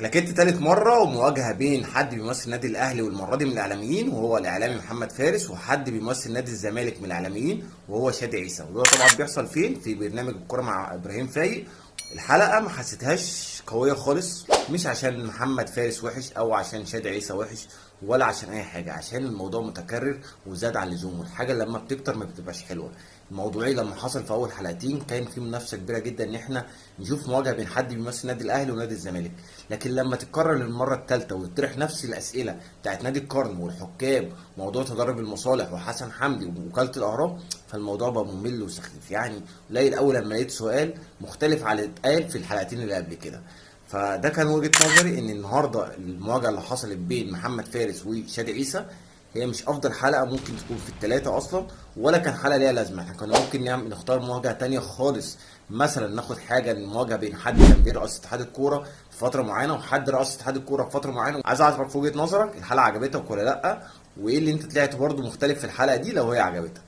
كلاكيت تالت مرة ومواجهة بين حد بيمثل النادي الأهلي والمرة دي من الإعلاميين وهو الإعلامي محمد فارس، وحد بيمثل نادي الزمالك من الإعلاميين وهو شادي عيسى. وده طبعا بيحصل فين؟ في برنامج الكورة مع إبراهيم فايق. الحلقة ما حسيتهاش قوية خالص، مش عشان محمد فارس وحش أو عشان شادي عيسى وحش ولا عشان أي حاجة، عشان الموضوع متكرر وزاد عن اللزوم، والحاجة لما بتكتر ما بتبقاش حلوة. الموضوعي لما حصل في اول حلقتين كان في منافسه كبيره جدا ان احنا نشوف مواجهه بين حد بيمثل النادي الاهلي ونادي الزمالك، لكن لما تتكرر للمره الثالثه وتطرح نفس الاسئله بتاعت نادي القرن والحكام، موضوع تضارب المصالح وحسن حمدي ووكاله الاهرام، فالموضوع بقى ممل وسخيف. يعني قليل قوي لما لقيت سؤال مختلف عن اللي اتقال في الحلقتين اللي قبل كده. فده كان وجهه نظري، ان النهارده المواجهه اللي حصلت بين محمد فارس وشادي عيسى هي مش افضل حلقه ممكن تكون في الثلاثه اصلا، ولا كان حلقه ليها لازمه. احنا كنا ممكن نختار مواجهه تانية خالص، مثلا ناخد حاجه المواجهه بين حد كان بيرأس اتحاد الكوره في فتره معينه وحد رأس اتحاد الكوره في فتره معينه. عايز اعرف في وجهه نظرك الحلقه عجبتك ولا لا، وايه اللي انت طلعت برضه مختلف في الحلقه دي لو هي عجبتك.